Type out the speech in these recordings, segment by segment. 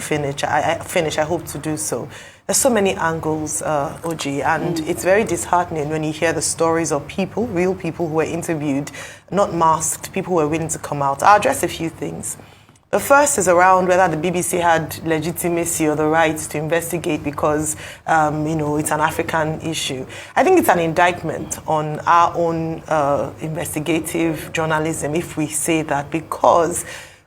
finish, I hope to do so. There's so many angles, OG, and it's very disheartening when you hear the stories of people, real people who were interviewed, not masked, people who were willing to come out. I'll address a few things. The first is around whether the BBC had legitimacy or the right to investigate because, it's an African issue. I think it's an indictment on our own investigative journalism, if we say that, because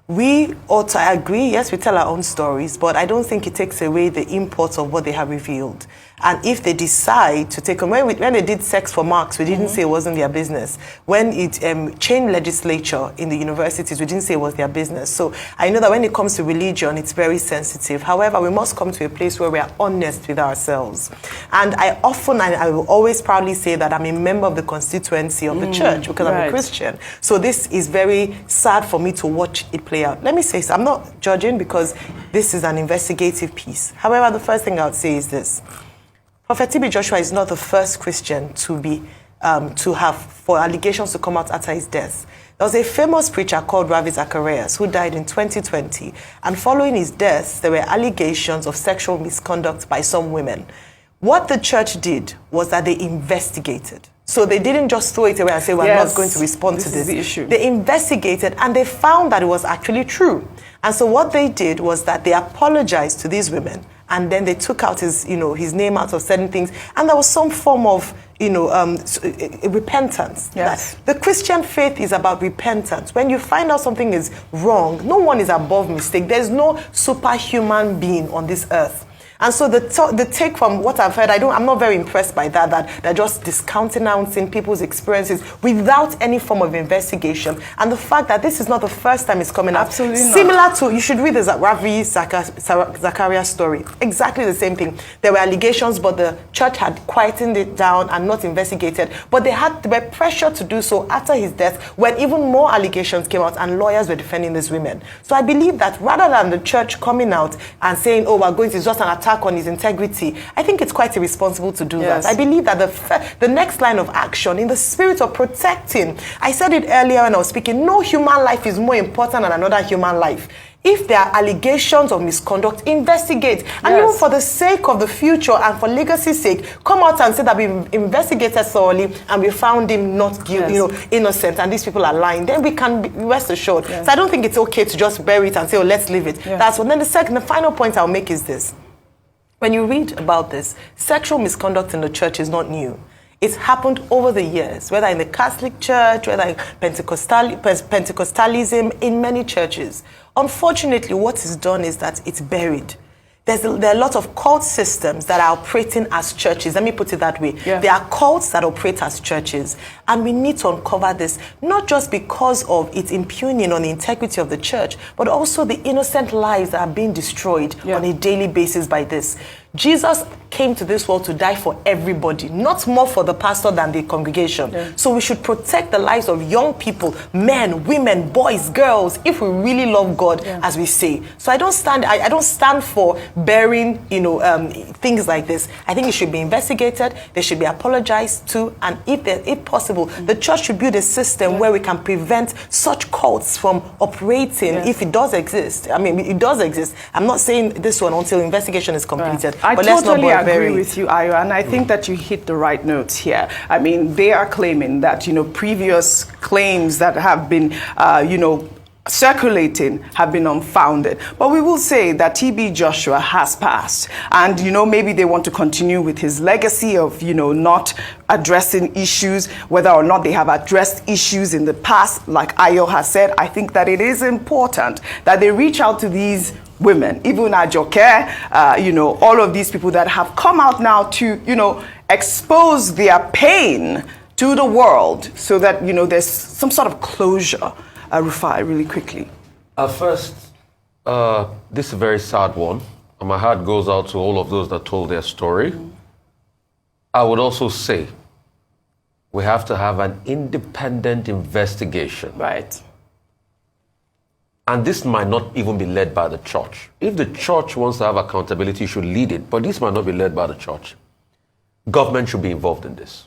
we ought to agree, yes, we tell our own stories, but I don't think it takes away the import of what they have revealed. And if they decide to take, when they did sex for marks, we didn't say it wasn't their business. When it changed legislature in the universities, we didn't say it was their business. So I know that when it comes to religion, it's very sensitive. However, we must come to a place where we are honest with ourselves. And I will always proudly say that I'm a member of the constituency of the church because I'm a Christian. So this is very sad for me to watch it play out. Let me say so. I'm not judging because this is an investigative piece. However, the first thing I would say is this. Prophet T.B Joshua is not the first Christian to have for allegations to come out after his death. There was a famous preacher called Ravi Zacharias who died in 2020, and following his death, there were allegations of sexual misconduct by some women. What the church did was that they investigated. So they didn't just throw it away and say, we're not going to respond to this. Is the issue. They investigated and they found that it was actually true. And so what they did was that they apologized to these women, and then they took out his name out of certain things, and there was some form of, repentance. Yes. The Christian faith is about repentance. When you find out something is wrong, no one is above mistake. There's no superhuman being on this earth. And so the take from what I've heard, I'm not very impressed by that they're just discounting people's experiences without any form of investigation. And the fact that this is not the first time it's coming out. Absolutely Similar not. to, you should read the Ravi Zacharias story. Exactly the same thing. There were allegations, but the church had quietened it down and not investigated. But they were pressured to do so after his death, when even more allegations came out and lawyers were defending these women. So I believe that rather than the church coming out and saying, oh, we're going to, it's just an attack on his integrity, I think it's quite irresponsible to do that. I believe that the next line of action, in the spirit of protecting, I said it earlier when I was speaking, no human life is more important than another human life. If there are allegations of misconduct, investigate. And even for the sake of the future and for legacy's sake, come out and say that we investigated thoroughly and we found him not guilty, innocent, and these people are lying. Then we can rest assured. So I don't think it's okay to just bury it and say, oh, let's leave it. That's one. Then the final point I'll make is this. When you read about this, sexual misconduct in the church is not new. It's happened over the years, whether in the Catholic Church, whether in Pentecostalism, in many churches. Unfortunately, what is done is that it's buried. There are a lot of cult systems that are operating as churches. Let me put it that way. There are cults that operate as churches. And we need to uncover this, not just because of its impugning on the integrity of the church, but also the innocent lives that are being destroyed on a daily basis by this. Jesus came to this world to die for everybody, not more for the pastor than the congregation. So we should protect the lives of young people, men, women, boys, girls, if we really love God, as we say. So I don't stand for burying, things like this. I think it should be investigated. They should be apologized to, and if possible, the church should build a system where we can prevent such cults from operating. If it does exist, I mean, it does exist. I'm not saying this one until investigation is completed. I totally agree with you, Ayo, and I think that you hit the right notes here. I mean, they are claiming that, previous claims that have been, circulating have been unfounded. But we will say that T.B Joshua has passed. And, maybe they want to continue with his legacy of, not addressing issues, whether or not they have addressed issues in the past. Like Ayo has said, I think that it is important that they reach out to these women, even Ajoke, all of these people that have come out now to, expose their pain to the world so that, there's some sort of closure. Rufai, really quickly. First, this is a very sad one, and my heart goes out to all of those that told their story. I would also say we have to have an independent investigation. Right. And this might not even be led by the church. If the church wants to have accountability, it should lead it. But this might not be led by the church. Government should be involved in this.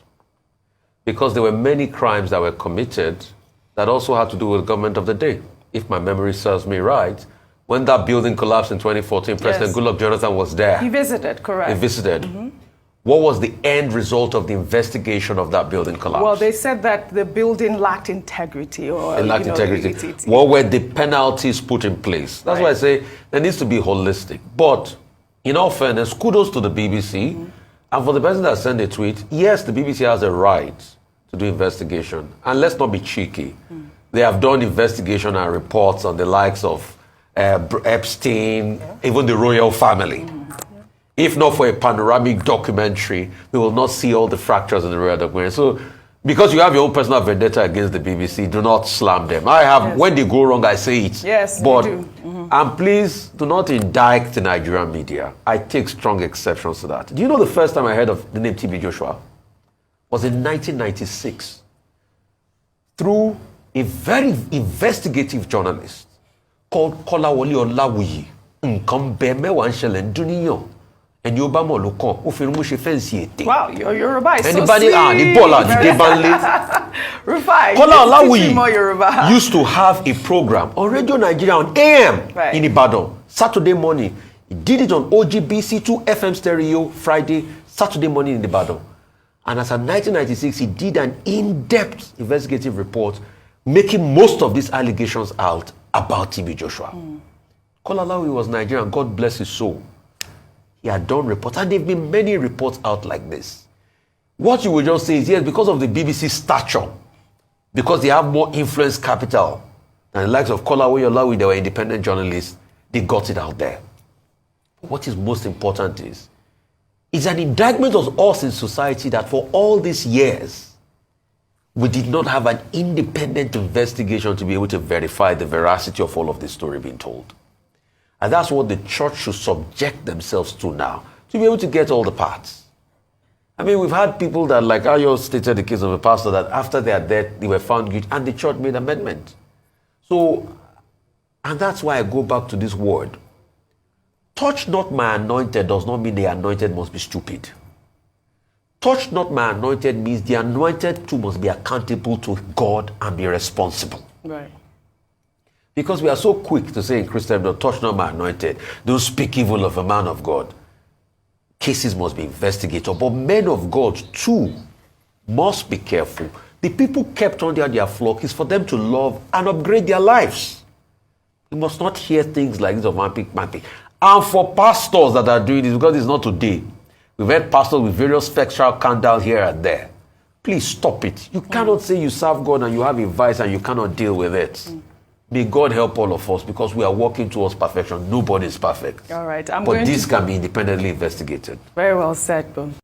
Because there were many crimes that were committed that also had to do with the government of the day. If my memory serves me right, when that building collapsed in 2014, President Goodluck Jonathan was there. He visited, correct. He visited. What was the end result of the investigation of that building collapse? Well, they said that the building lacked integrity. Or, it lacked integrity. What were the penalties put in place? That's why I say there needs to be holistic. But in all fairness, kudos to the BBC. And for the person that sent a tweet, yes, the BBC has a right to do investigation. And let's not be cheeky. They have done investigation and reports on the likes of Epstein, even the royal family. If not for a panoramic documentary, we will not see all the fractures in the royal documentary. So, because you have your own personal vendetta against the BBC, do not slam them. I have, when they go wrong, I say it. Yes, but, you do. And please, do not indict the Nigerian media. I take strong exceptions to that. Do you know the first time I heard of the name T.B Joshua? Was in 1996. Through a very investigative journalist called Kolawole Olawuyi. Nkan be mewa nṣẹlẹ̀ nduniyan. And you Obama look up, wow, your Yoruba is anybody so sweet. The baller, the Debanle. Rufai, Kola Olawi used to have a program on Radio Nigeria on AM in Ibadan, Saturday morning. He did it on OGBC2 FM stereo Friday, Saturday morning in Ibadan. And as of 1996, he did an in-depth investigative report, making most of these allegations out about T.B Joshua. Kola Olawi was Nigerian, God bless his soul. He had done reports, and there have been many reports out like this. What you will just say is, yes, because of the BBC stature, because they have more influence capital than the likes of Kolawole Olawi, they were independent journalists, they got it out there. But what is most important is, it's an indictment of us in society that for all these years, we did not have an independent investigation to be able to verify the veracity of all of this story being told. And that's what the church should subject themselves to now, to be able to get all the parts. I mean, we've had people that, like Ayo stated the case of a pastor, that after their death, they were found guilty, and the church made amendment. So, and that's why I go back to this word. Touch not my anointed does not mean the anointed must be stupid. Touch not my anointed means the anointed too must be accountable to God and be responsible. Right. Because we are so quick to say in Christendom, touch not my anointed, don't speak evil of a man of God. Cases must be investigated, but men of God too must be careful. The people kept under their flock is for them to love and upgrade their lives. You must not hear things like this of man. And for pastors that are doing this, because it's not today, we've had pastors with various sexual countdown here and there. Please stop it. You cannot say you serve God and you have a vice and you cannot deal with it. May God help all of us, because we are working towards perfection. Nobody is perfect. All right. But this can be independently investigated. Very well said, Boom.